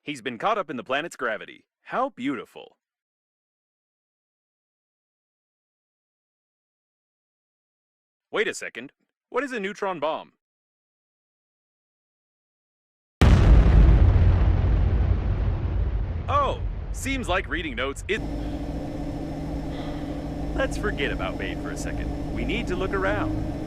He's been caught up in the planet's gravity. How beautiful. Wait a second. What is a neutron bomb? Oh, seems like reading notes is... Let's forget about Bade for a second. We need to look around.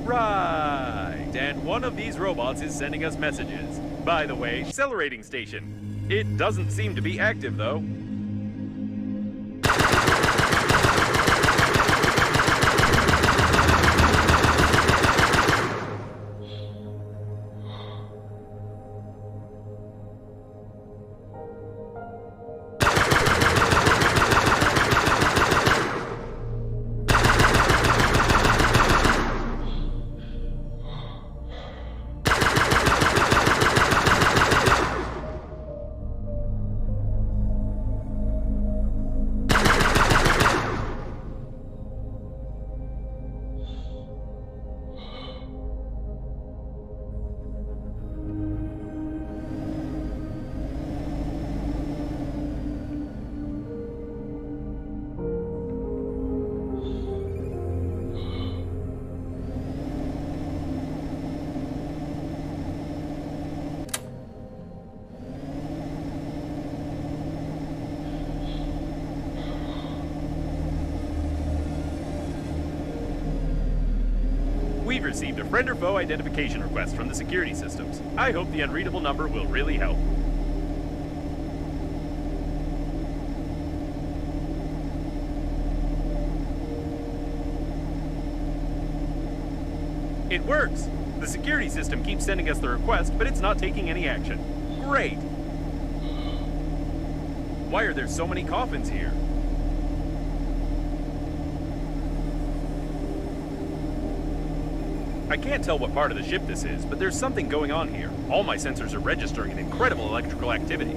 Right, and one of these robots is sending us messages. By the way, accelerating station. It doesn't seem to be active, though. We've received a friend or foe identification request from the security systems. I hope the unreadable number will really help. It works! The security system keeps sending us the request, but it's not taking any action. Great! Why are there so many coffins here? I can't tell what part of the ship this is, but there's something going on here. All my sensors are registering an incredible electrical activity.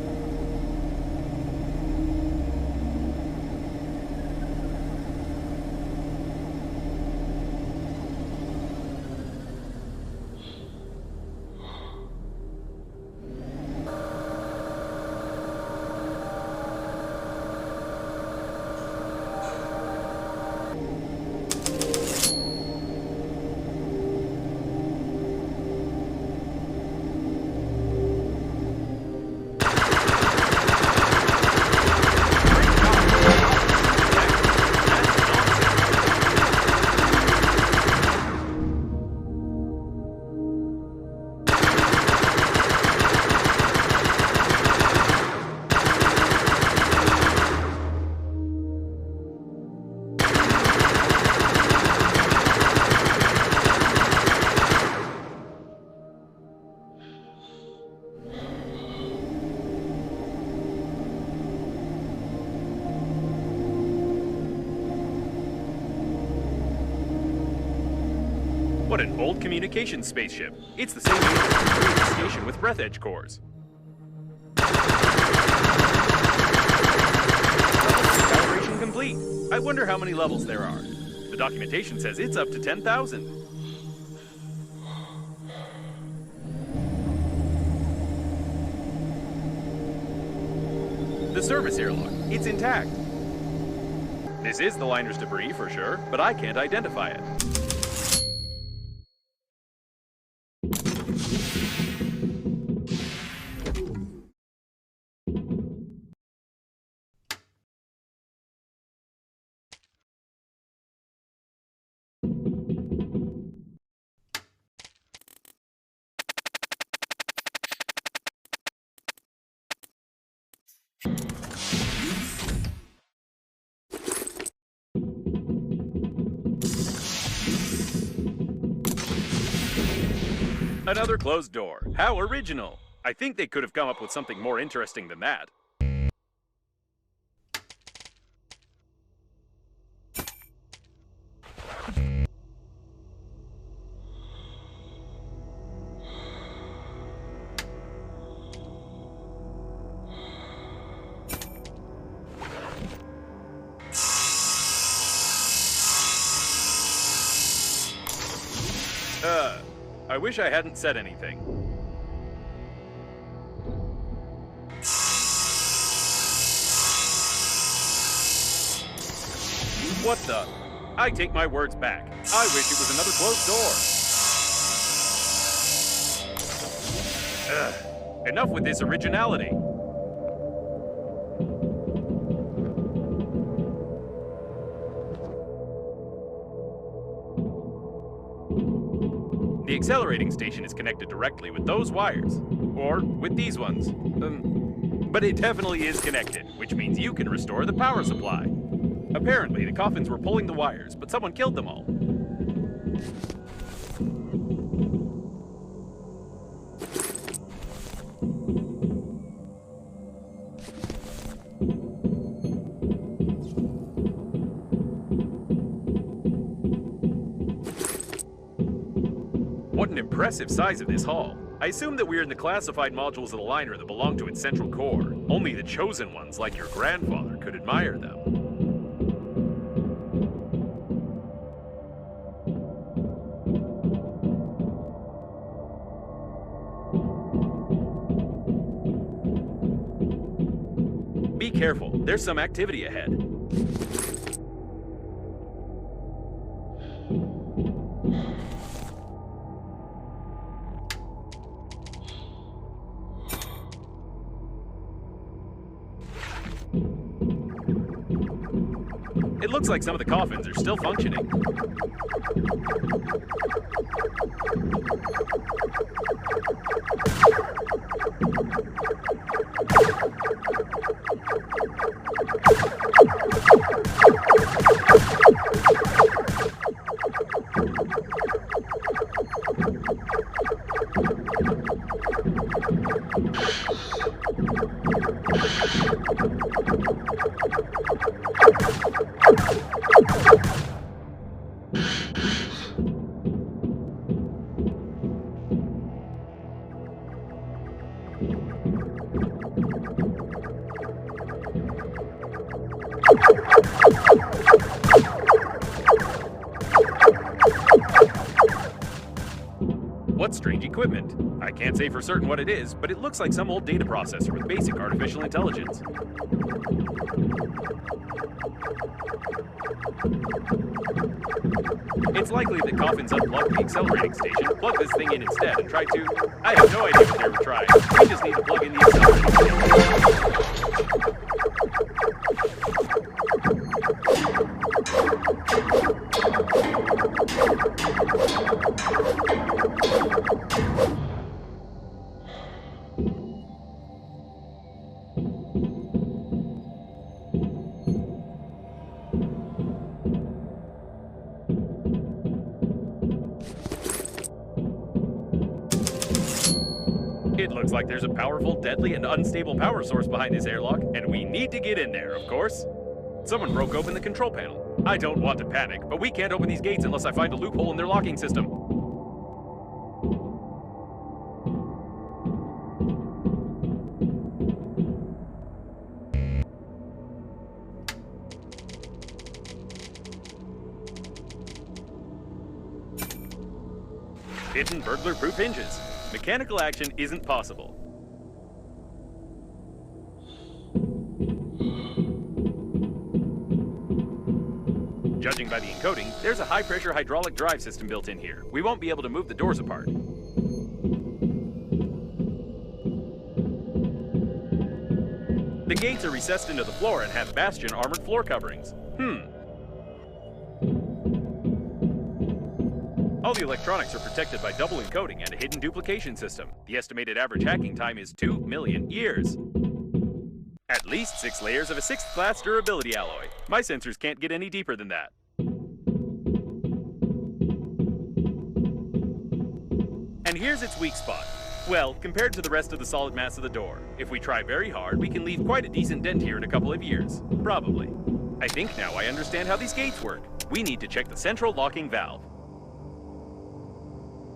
What an old communications spaceship. It's the same age as the previous station with Breathedge cores. Calibration complete. I wonder how many levels there are. The documentation says it's up to 10,000. The service airlock. It's intact. This is the liner's debris for sure, but I can't identify it. Another closed door. How original. I think they could have come up with something more interesting than that. I wish I hadn't said anything. What the? I take my words back. I wish it was another closed door. Enough with this originality. The accelerating station is connected directly with those wires, or with these ones. But it definitely is connected, which means you can restore the power supply. Apparently, the Coffins were pulling the wires, but someone killed them all. What an impressive size of this hall. I assume that we're in the classified modules of the liner that belong to its central core. Only the chosen ones, like your grandfather, could admire them. Be careful, there's some activity ahead. It looks like some of the coffins are still functioning. What strange equipment? I can't say for certain what it is, but it looks like some old data processor with basic artificial intelligence. It's likely that Coffin's unplugged the accelerating station, plugged this thing in instead, and tried to... I have no idea what they were trying. We just need to plug in the accelerating station. It looks like there's a powerful, deadly, and unstable power source behind this airlock, and we need to get in there, of course. Someone broke open the control panel. I don't want to panic, but we can't open these gates unless I find a loophole in their locking system. Hidden burglar-proof hinges. Mechanical action isn't possible. Judging by the encoding, there's a high-pressure hydraulic drive system built in here. We won't be able to move the doors apart. The gates are recessed into the floor and have bastion armored floor coverings. All the electronics are protected by double encoding and a hidden duplication system. The estimated average hacking time is 2 million years. At least 6 layers of a 6th class durability alloy. My sensors can't get any deeper than that. And here's its weak spot. Well, compared to the rest of the solid mass of the door, if we try very hard, we can leave quite a decent dent here in a couple of years. Probably. I think now I understand how these gates work. We need to check the central locking valve.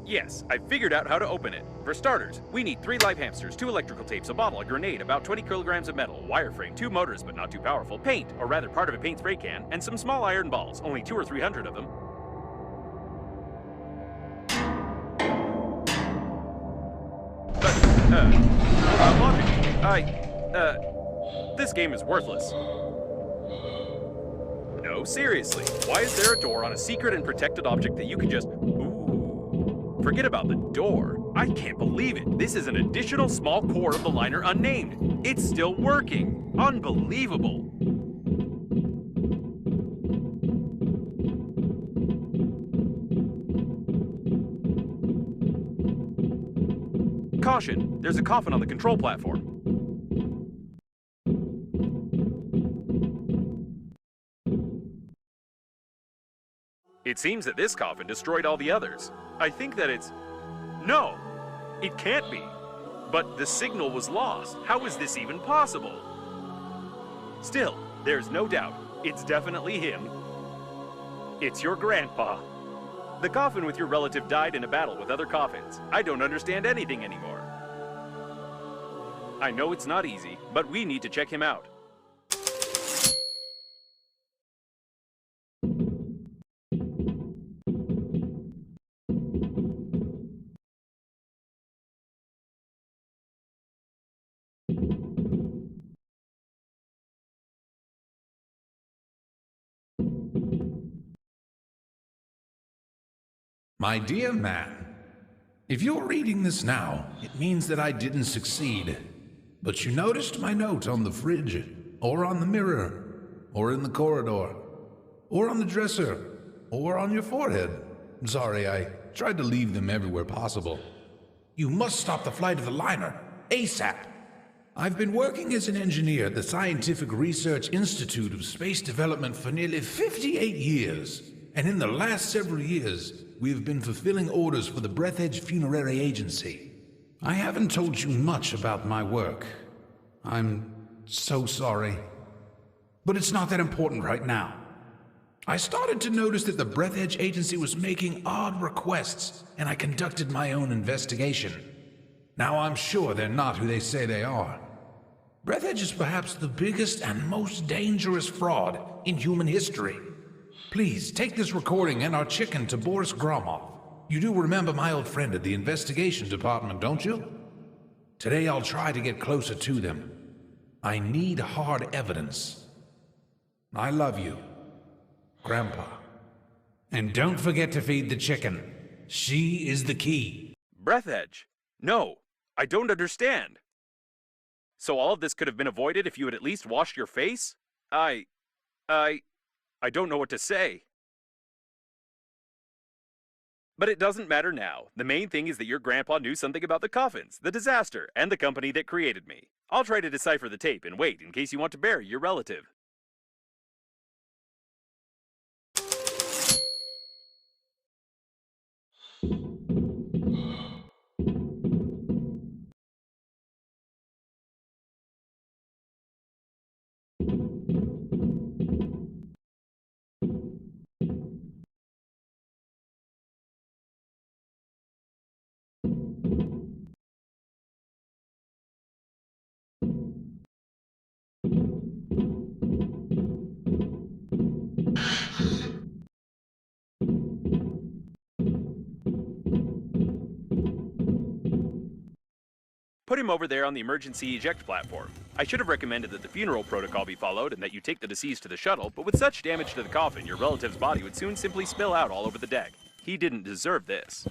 Yes, I figured out how to open it. For starters, we need 3 live hamsters, 2 electrical tapes, a bottle, a grenade, about 20 kilograms of metal, wireframe, 2 motors but not too powerful, paint, or rather part of a paint spray can, and some small iron balls, only 200 or 300 of them. Logic. This game is worthless. No, seriously. Why is there a door on a secret and protected object that you can just... Ooh. Forget about the door. I can't believe it. This is an additional small core of the liner unnamed. It's still working. Unbelievable. Caution, there's a coffin on the control platform. It seems that this coffin destroyed all the others. I think that it's... No! It can't be. But the signal was lost. How is this even possible? Still, there's no doubt. It's definitely him. It's your grandpa. The coffin with your relative died in a battle with other coffins. I don't understand anything anymore. I know it's not easy, but we need to check him out. My dear man, if you're reading this now, it means that I didn't succeed. But you noticed my note on the fridge, or on the mirror, or in the corridor, or on the dresser, or on your forehead. Sorry, I tried to leave them everywhere possible. You must stop the flight of the liner, ASAP. I've been working as an engineer at the Scientific Research Institute of Space Development for nearly 58 years. And in the last several years, we have been fulfilling orders for the Breathedge Funerary Agency. I haven't told you much about my work. I'm so sorry. But it's not that important right now. I started to notice that the Breathedge Agency was making odd requests, and I conducted my own investigation. Now I'm sure they're not who they say they are. Breathedge is perhaps the biggest and most dangerous fraud in human history. Please, take this recording and our chicken to Boris Gromov. You do remember my old friend at the investigation department, don't you? Today I'll try to get closer to them. I need hard evidence. I love you, Grandpa. And don't forget to feed the chicken. She is the key. Breathedge? No, I don't understand. So all of this could have been avoided if you had at least washed your face? I don't know what to say. But it doesn't matter now. The main thing is that your grandpa knew something about the coffins, the disaster, and the company that created me. I'll try to decipher the tape and wait in case you want to bury your relative. Put him over there on the emergency eject platform. I should have recommended that the funeral protocol be followed and that you take the deceased to the shuttle, but with such damage to the coffin, your relative's body would soon simply spill out all over the deck. He didn't deserve this.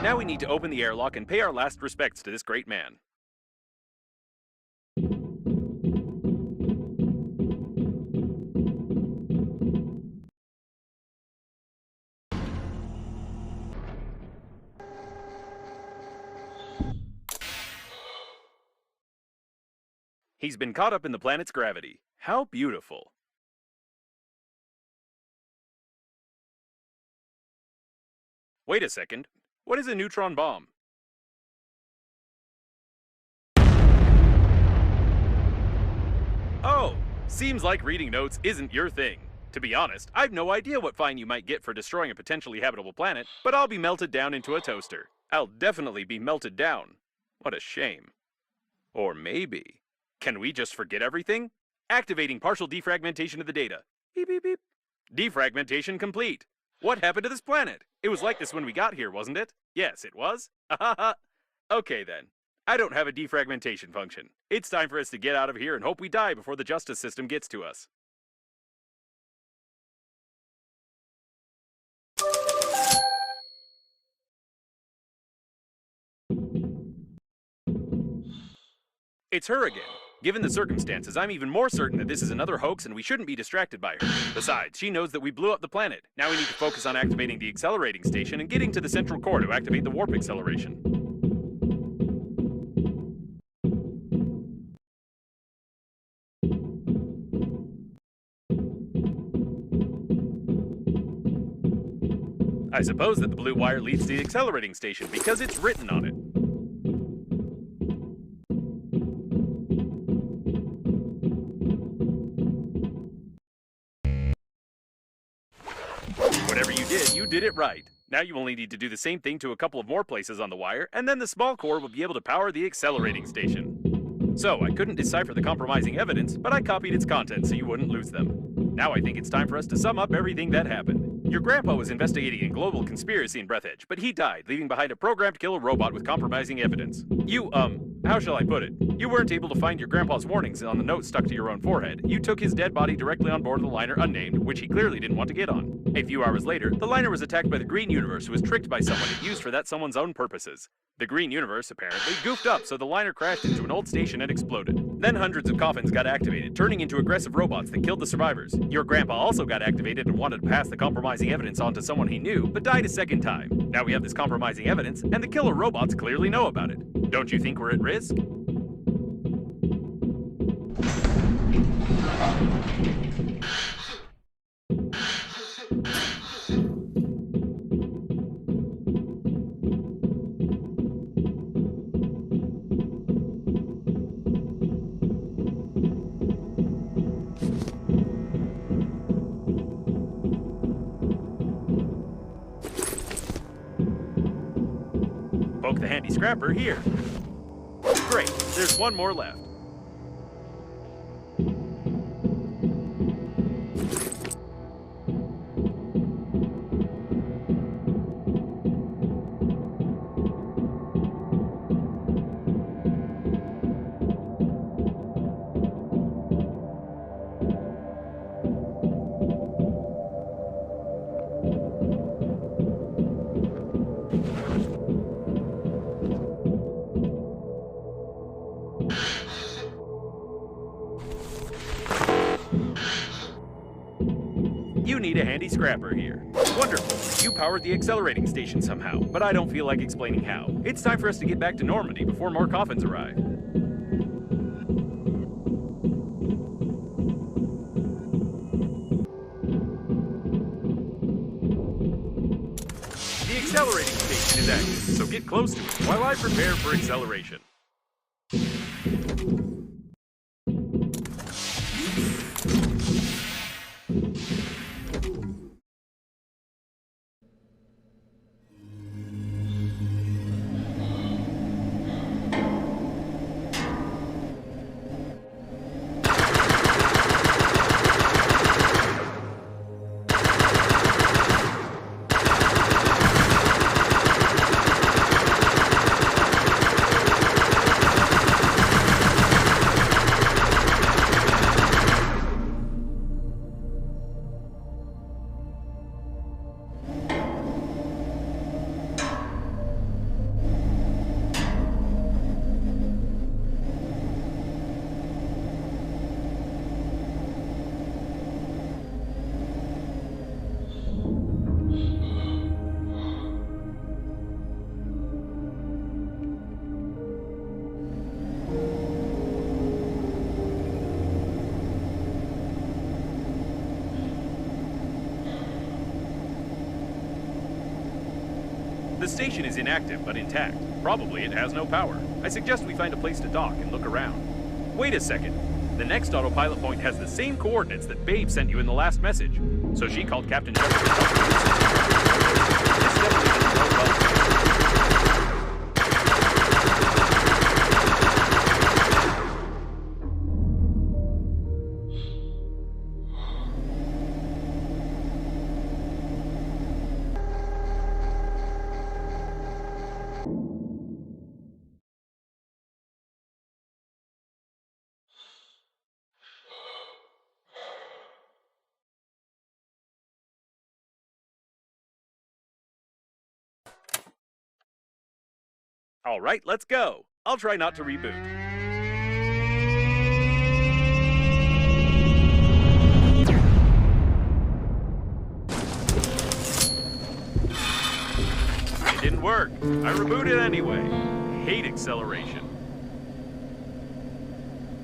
Now we need to open the airlock and pay our last respects to this great man. He's been caught up in the planet's gravity. How beautiful. Wait a second. What is a neutron bomb? Oh, seems like reading notes isn't your thing. To be honest, I've no idea what fine you might get for destroying a potentially habitable planet, but I'll be melted down into a toaster. I'll definitely be melted down. What a shame. Or maybe... Can we just forget everything? Activating partial defragmentation of the data. Beep, beep, beep. Defragmentation complete. What happened to this planet? It It was like this when we got here, wasn't it? Yes, it was. Okay then. I don't have a defragmentation function. It's time for us to get out of here and hope we die before the justice system gets to us. It's her again. Given the circumstances, I'm even more certain that this is another hoax and we shouldn't be distracted by her. Besides, she knows that we blew up the planet. Now we need to focus on activating the accelerating station and getting to the central core to activate the warp acceleration. I suppose that the blue wire leads to the accelerating station because it's written on it. Whatever you did it right. Now you only need to do the same thing to a couple of more places on the wire, and then the small core will be able to power the accelerating station. So, I couldn't decipher the compromising evidence, but I copied its contents so you wouldn't lose them. Now I think it's time for us to sum up everything that happened. Your grandpa was investigating a global conspiracy in Breathedge, but he died, leaving behind a programmed killer robot with compromising evidence. How shall I put it? You weren't able to find your grandpa's warnings on the note stuck to your own forehead. You took his dead body directly on board of the liner unnamed, which he clearly didn't want to get on. A few hours later, the liner was attacked by the Green Universe, who was tricked by someone and used for that someone's own purposes. The Green Universe, apparently, goofed up, so the liner crashed into an old station and exploded. Then hundreds of coffins got activated, turning into aggressive robots that killed the survivors. Your grandpa also got activated and wanted to pass the compromising evidence on to someone he knew, but died a second time. Now we have this compromising evidence, and the killer robots clearly know about it. Don't you think we're at risk? Poke the handy scrapper here. Great, there's one more left. You need a handy scrapper here. Wonderful. You powered the accelerating station somehow, but I don't feel like explaining how. It's time for us to get back to Normandy before more coffins arrive. The accelerating station is active, so get close to it while I prepare for acceleration. The station is inactive but intact. Probably it has no power. I suggest we find a place to dock and look around. Wait a second. The next autopilot point has the same coordinates that Babe sent you in the last message. So she called Captain Shepard to help her. This definitely doesn't bode well. All right, let's go. I'll try not to reboot. It didn't work. I rebooted anyway. Hate acceleration.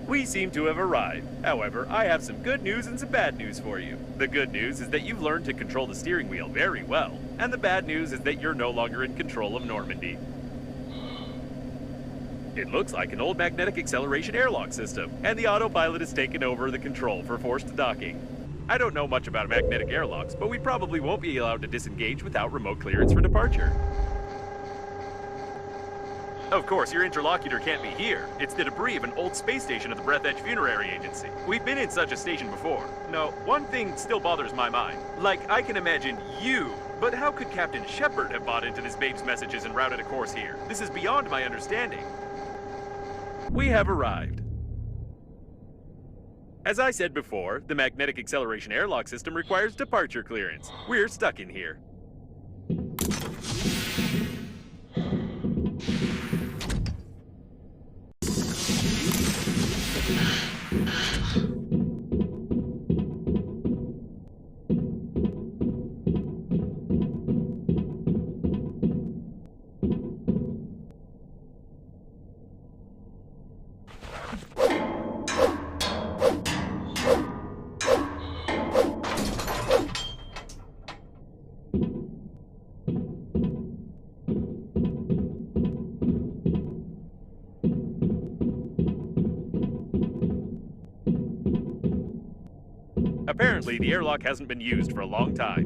We seem to have arrived. However, I have some good news and some bad news for you. The good news is that you've learned to control the steering wheel very well. And the bad news is that you're no longer in control of Normandy. It looks like an old magnetic acceleration airlock system, and the autopilot has taken over the control for forced docking. I don't know much about magnetic airlocks, but we probably won't be allowed to disengage without remote clearance for departure. Of course, your interlocutor can't be here. It's the debris of an old space station of the Breathedge Funerary Agency. We've been in such a station before. No, one thing still bothers my mind. Like, I can imagine you, but how could Captain Shepard have bought into this babe's messages and routed a course here? This is beyond my understanding. We have arrived. As I said before, the magnetic acceleration airlock system requires departure clearance. We're stuck in here. Apparently, the airlock hasn't been used for a long time.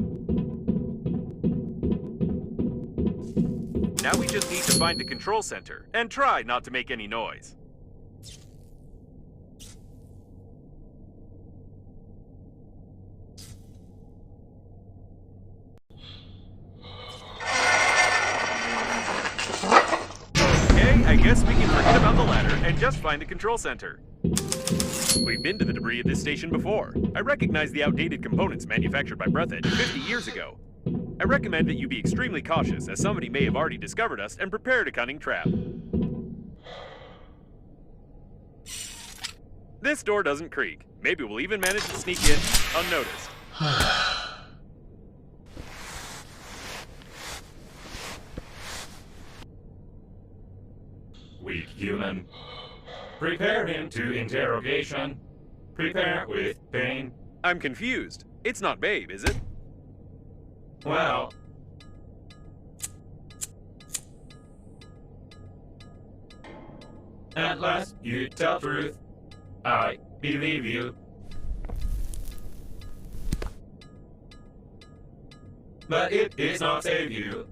Now we just need to find the control center, and try not to make any noise. Okay, I guess we can forget about the ladder and just find the control center. We've been to the debris of this station before. I recognize the outdated components manufactured by Breathedge 50 years ago. I recommend that you be extremely cautious, as somebody may have already discovered us and prepared a cunning trap. This door doesn't creak. Maybe we'll even manage to sneak in unnoticed. Weak human. Prepare him to interrogation. Prepare with pain. I'm confused. It's not Babe, is it? Well, at last you tell truth. I believe you. But it is not save you.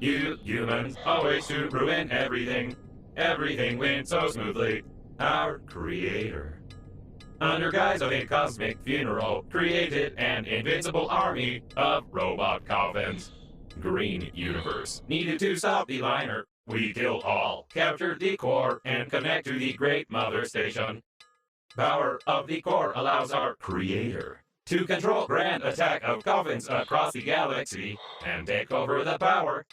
You humans always to ruin everything. Everything went so smoothly. Our creator, under guise of a cosmic funeral, created an invincible army of robot coffins. Green Universe needed to stop the liner. We killed all, captured the core, and connect to the Great Mother Station. Power of the core allows our creator to control grand attack of coffins across the galaxy and take over the power.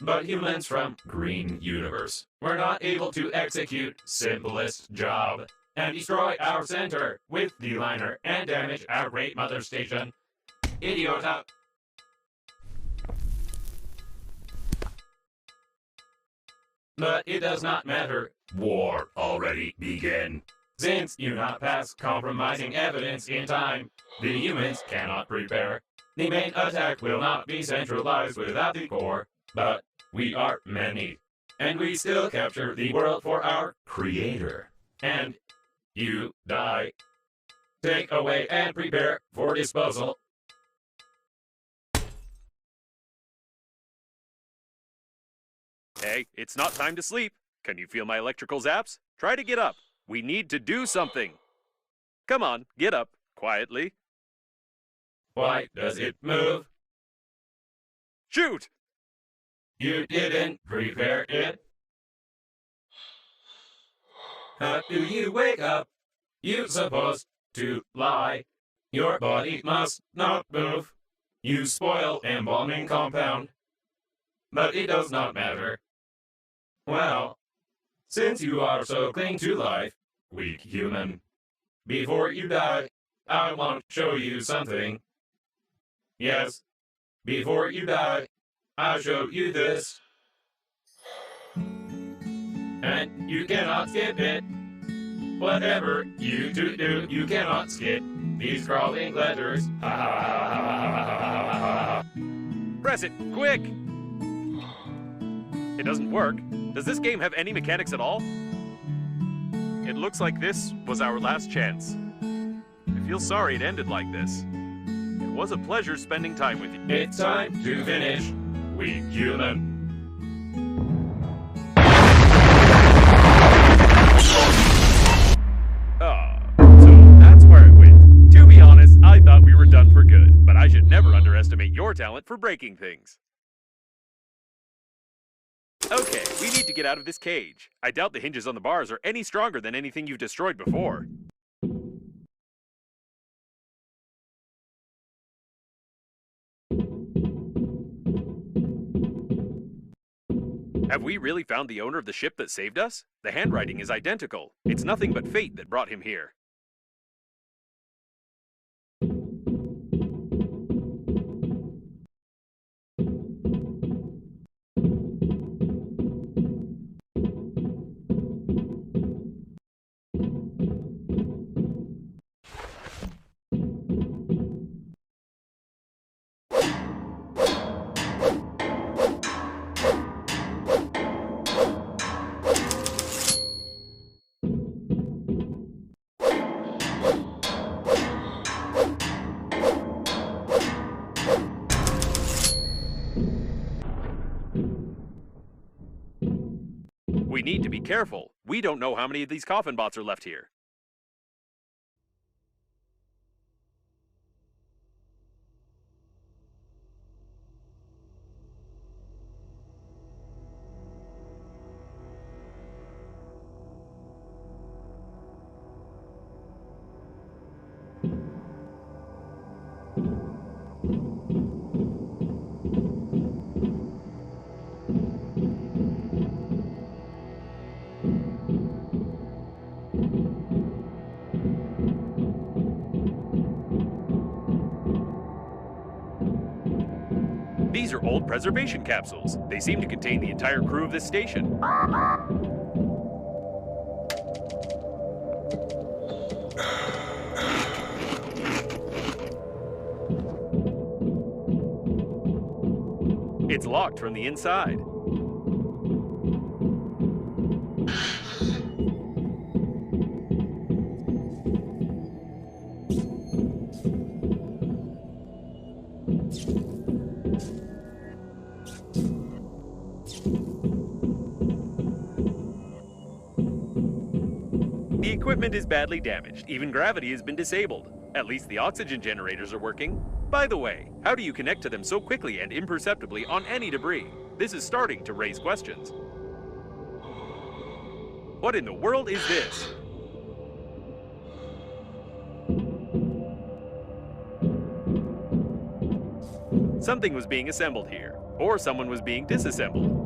But humans from Green Universe were not able to execute simplest job and destroy our center with the liner and damage our Great Mother Station. Idiota. But it does not matter. War already began. Since you not pass compromising evidence in time, the humans cannot prepare. The main attack will not be centralized without the core. But we are many, and we still capture the world for our creator. And you die. Take away and prepare for disposal. Hey, it's not time to sleep. Can you feel my electrical zaps? Try to get up. We need to do something. Come on, get up, quietly. Why does it move? Shoot! You didn't prepare it. How do you wake up? You're supposed to lie. Your body must not move. You spoil embalming compound. But it does not matter. Well, since you are so cling to life, weak human, before you die, I want to show you something. Yes, before you die, I'll show you this. And you cannot skip it. Whatever you do, you cannot skip these crawling letters. Ha ha ha ha ha ha ha ha. Press it, quick! It doesn't work. Does this game have any mechanics at all? It looks like this was our last chance. I feel sorry it ended like this. It was a pleasure spending time with you. It's time to finish, weak human. So that's where it went. To be honest, I thought we were done for good, but I should never underestimate your talent for breaking things. Okay, we need to get out of this cage. I doubt the hinges on the bars are any stronger than anything you've destroyed before. Have we really found the owner of the ship that saved us? The handwriting is identical. It's nothing but fate that brought him here. We need to be careful. We don't know how many of these coffin bots are left here. These are old preservation capsules. They seem to contain the entire crew of this station. It's locked from the inside. The equipment is badly damaged. Even gravity has been disabled. At least the oxygen generators are working. By the way, how do you connect to them so quickly and imperceptibly on any debris? This is starting to raise questions. What in the world is this? Something was being assembled here, or someone was being disassembled.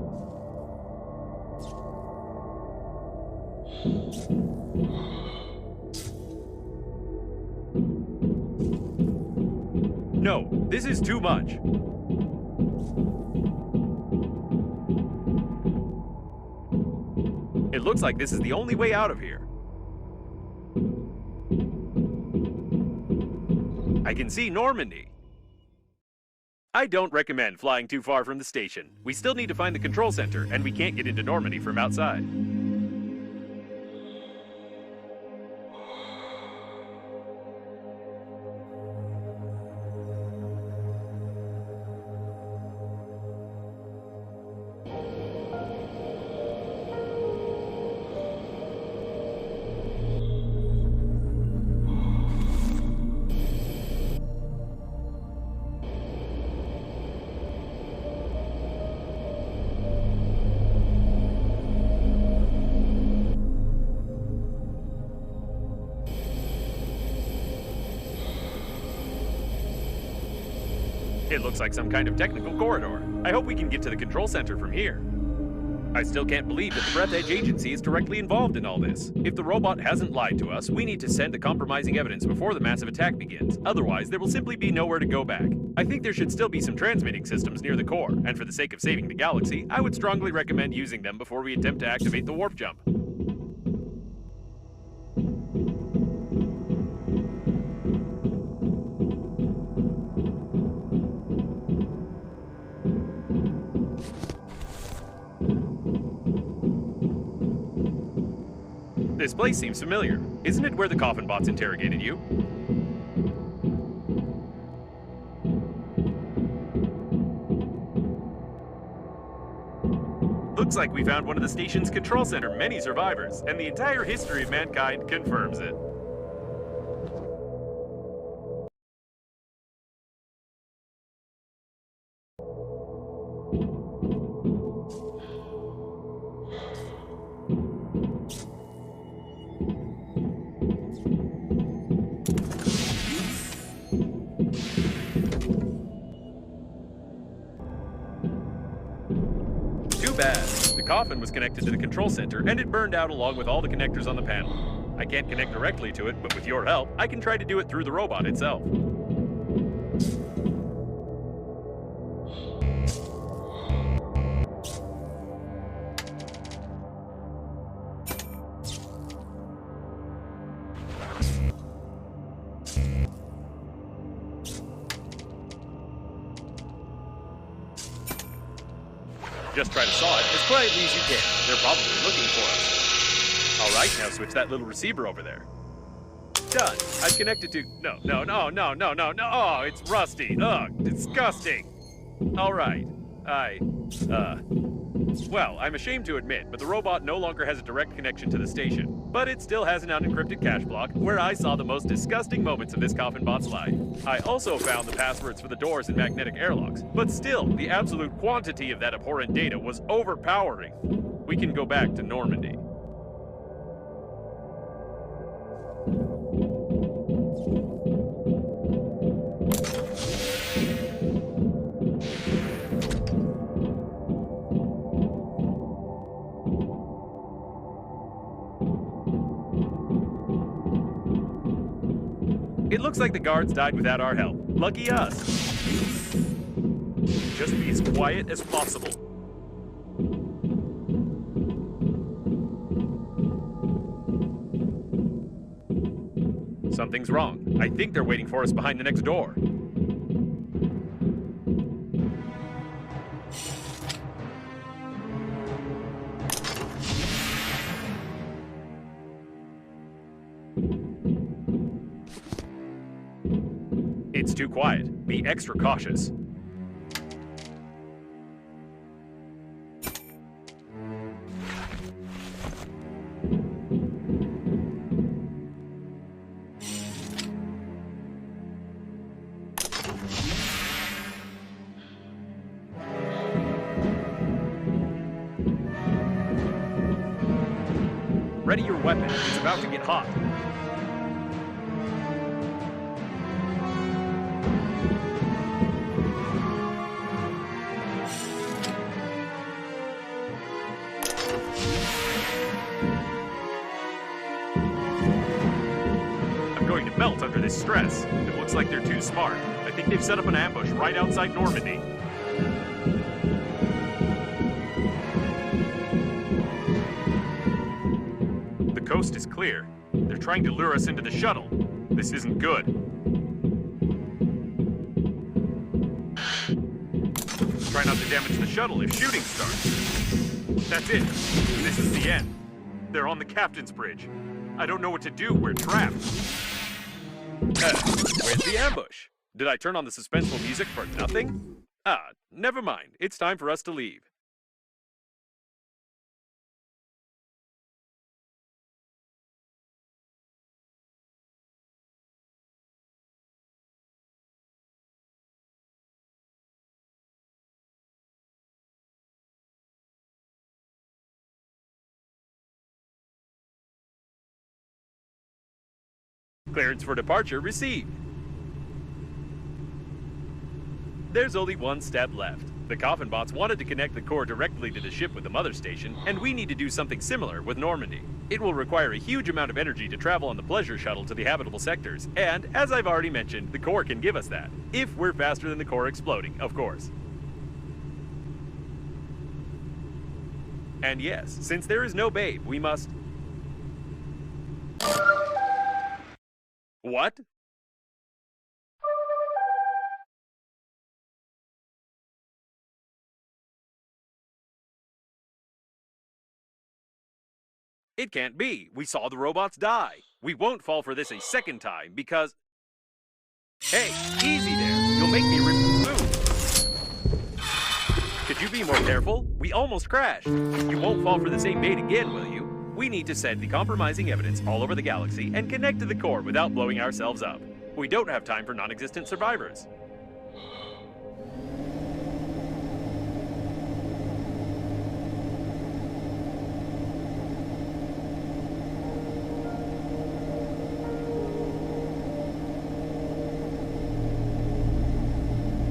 No, this is too much. It looks like this is the only way out of here. I can see Normandy. I don't recommend flying too far from the station. We still need to find the control center, and we can't get into Normandy from outside. It looks like some kind of technical corridor. I hope we can get to the control center from here. I still can't believe that the Breathedge agency is directly involved in all this. If the robot hasn't lied to us, we need to send the compromising evidence before the massive attack begins. Otherwise, there will simply be nowhere to go back. I think there should still be some transmitting systems near the core, and for the sake of saving the galaxy, I would strongly recommend using them before we attempt to activate the warp jump. This place seems familiar. Isn't it where the Coffin bots interrogated you? Looks like we found one of the station's control center many survivors, and the entire history of mankind confirms it. Bad. The Coffin was connected to the control center, and it burned out along with all the connectors on the panel. I can't connect directly to it, but with your help, I can try to do it through the robot itself. Just try to saw it as quietly as you can. They're probably looking for us. All right, now switch that little receiver over there. Done. I've connected to... No. Oh, it's rusty. Ugh, disgusting. All right. Well, I'm ashamed to admit, but the robot no longer has a direct connection to the station. But it still has an unencrypted cache block where I saw the most disgusting moments of this Coffin bot's life. I also found the passwords for the doors and magnetic airlocks. But still, the absolute quantity of that abhorrent data was overpowering. We can go back to Normandy. It looks like the guards died without our help. Lucky us. Just be as quiet as possible. Something's wrong. I think they're waiting for us behind the next door. It's too quiet. Be extra cautious. Ready your weapon. It's about to get hot. I'm going to melt under this stress. It looks like they're too smart. I think they've set up an ambush right outside Normandy. The coast is clear. They're trying to lure us into the shuttle. This isn't good. Try not to damage the shuttle if shooting starts. That's it. This is the end. They're on the captain's bridge. I don't know what to do. We're trapped. Where's the ambush? Did I turn on the suspenseful music for nothing? Ah, never mind. It's time for us to leave. Clearance for departure received. There's only one step left. The Coffin bots wanted to connect the core directly to the ship with the mother station, and we need to do something similar with Normandy. It will require a huge amount of energy to travel on the pleasure shuttle to the habitable sectors, and as I've already mentioned, the core can give us that. If we're faster than the core exploding, of course. And yes, since there is no babe, we must... What? It can't be. We saw the robots die. We won't fall for this a second time because... Hey, easy there. You'll make me move. Could you be more careful? We almost crashed. You won't fall for the same bait again, will you? We need to send the compromising evidence all over the galaxy and connect to the core without blowing ourselves up. We don't have time for non-existent survivors.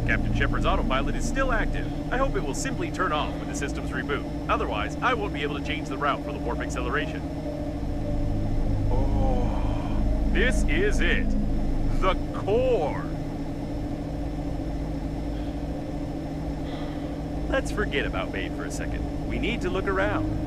Captain Shepard's autopilot is still active. I hope it will simply turn off when the systems reboot. Otherwise, I won't be able to change the route for the warp acceleration. Oh, this is it. The core. Let's forget about Babe for a second. We need to look around.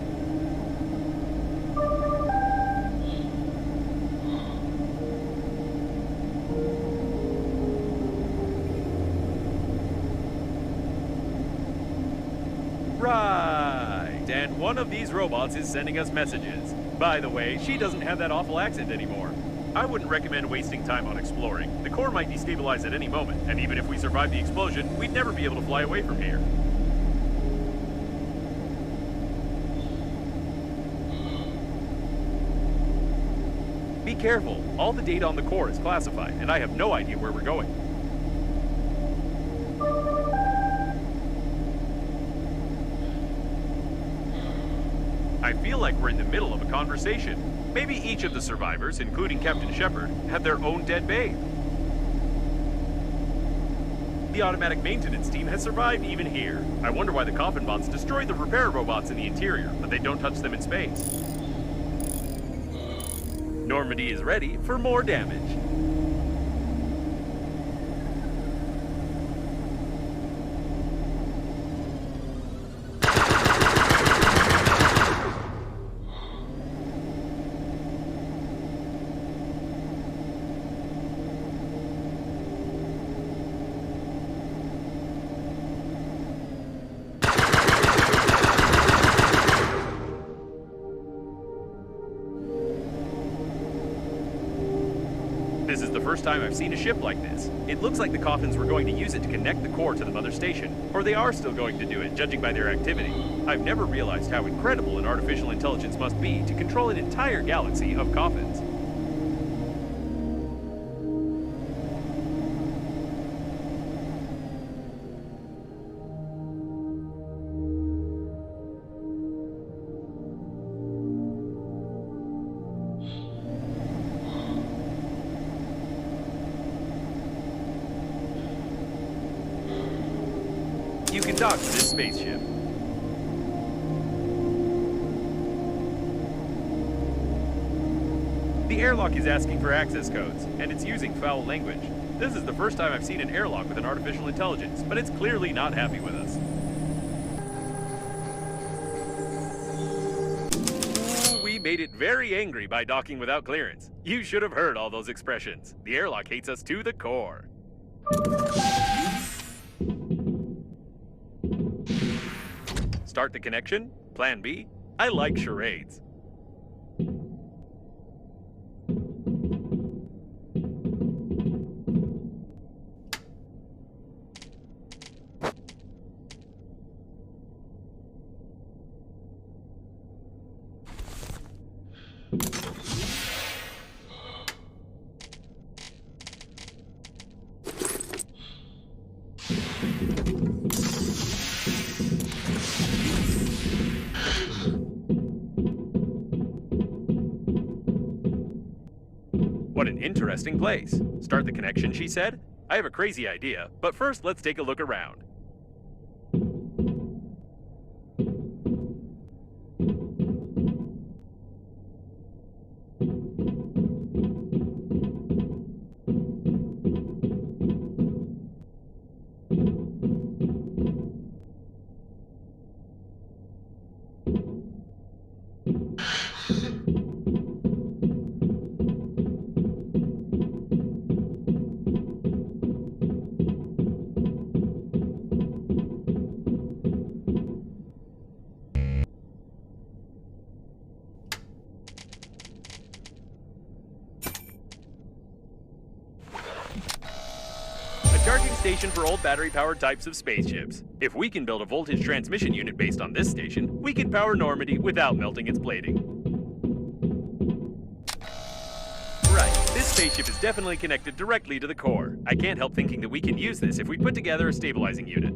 Right, and one of these robots is sending us messages. By the way, she doesn't have that awful accent anymore. I wouldn't recommend wasting time on exploring. The core might destabilize at any moment, and even if we survive the explosion, we'd never be able to fly away from here. Be careful. All the data on the core is classified, and I have no idea where we're going. I feel like we're in the middle of a conversation. Maybe each of the survivors, including Captain Shepard, have their own dead babe. The automatic maintenance team has survived even here. I wonder why the Coffin bots destroyed the repair robots in the interior, but they don't touch them in space. Normandy is ready for more damage. This is the first time I've seen a ship like this. It looks like the Coffins were going to use it to connect the core to the mother station, or they are still going to do it, judging by their activity. I've never realized how incredible an artificial intelligence must be to control an entire galaxy of Coffins. You can dock to this spaceship. The airlock is asking for access codes, and it's using foul language. This is the first time I've seen an airlock with an artificial intelligence, but it's clearly not happy with us. Ooh, we made it very angry by docking without clearance. You should have heard all those expressions. The airlock hates us to the core. Start the connection? Plan B? I like charades. What an interesting place. Start the connection, she said. I have a crazy idea, but first let's take a look around. station for old battery-powered types of spaceships. If we can build a voltage transmission unit based on this station, we can power Normandy without melting its plating. Right, this spaceship is definitely connected directly to the core. I can't help thinking that we can use this if we put together a stabilizing unit.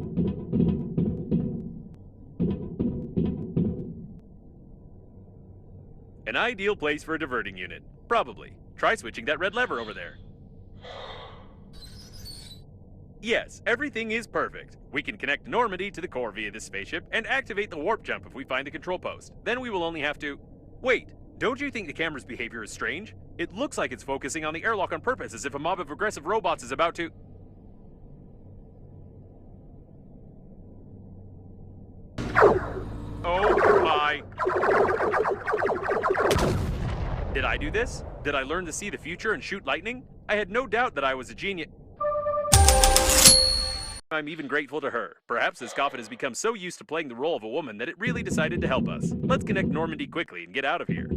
An ideal place for a diverting unit. Probably. Try switching that red lever over there. Yes, everything is perfect. We can connect Normandy to the core via this spaceship and activate the warp jump if we find the control post. Then we will only have to... Wait, don't you think the camera's behavior is strange? It looks like it's focusing on the airlock on purpose, as if a mob of aggressive robots is about to... Oh my... Did I do this? Did I learn to see the future and shoot lightning? I had no doubt that I was a genius. I'm even grateful to her. Perhaps this Coffin has become so used to playing the role of a woman that it really decided to help us. Let's connect Normandy quickly and get out of here.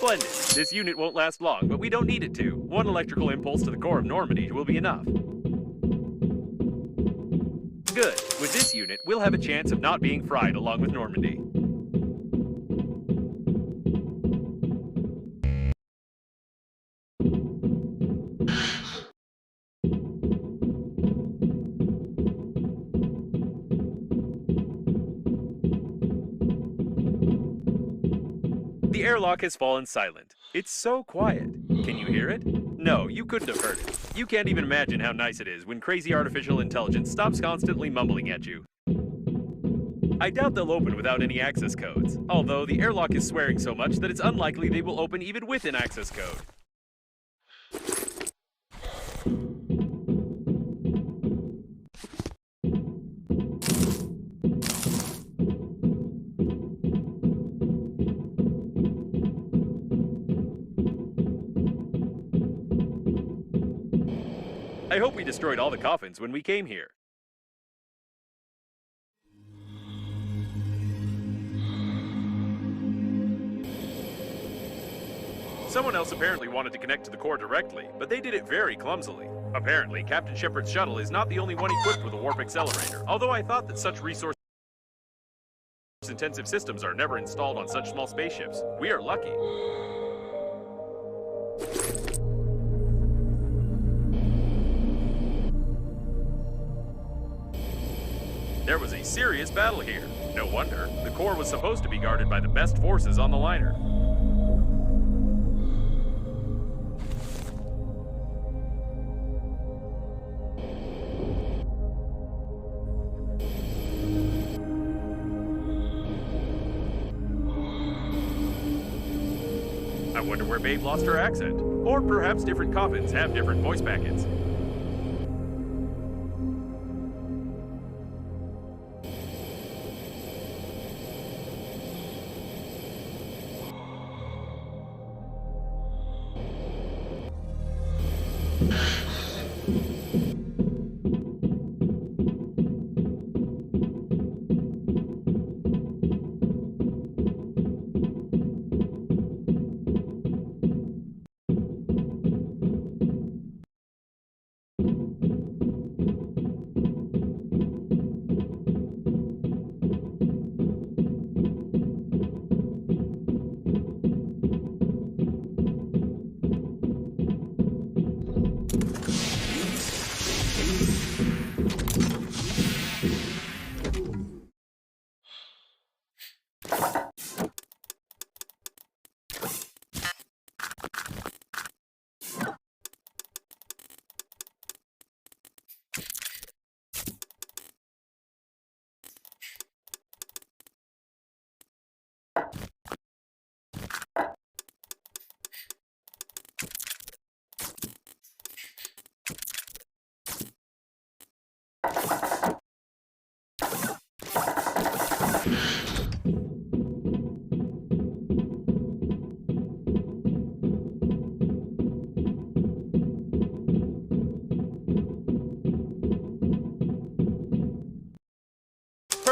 Splendid. This unit won't last long, but we don't need it to. One electrical impulse to the core of Normandy will be enough. Good. With this unit, we'll have a chance of not being fried along with Normandy. The airlock has fallen silent. It's so quiet. Can you hear it? No, you couldn't have heard it. You can't even imagine how nice it is when crazy artificial intelligence stops constantly mumbling at you. I doubt they'll open without any access codes, although the airlock is swearing so much that it's unlikely they will open even with an access code. I hope we destroyed all the coffins when we came here. Someone else apparently wanted to connect to the core directly, but they did it very clumsily. Apparently, Captain Shepard's shuttle is not the only one equipped with a warp accelerator, although I thought that such resource-intensive systems are never installed on such small spaceships. We are lucky. serious battle here. No wonder. The core was supposed to be guarded by the best forces on the liner. I wonder where Babe lost her accent. Or perhaps different coffins have different voice packets.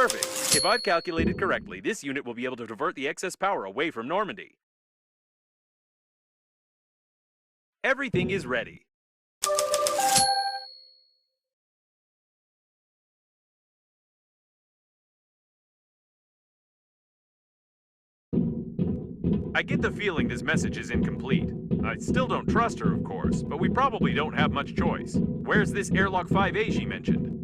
Perfect. If I've calculated correctly, this unit will be able to divert the excess power away from Normandy. Everything is ready. I get the feeling this message is incomplete. I still don't trust her, of course, but we probably don't have much choice. Where's this airlock 5A she mentioned?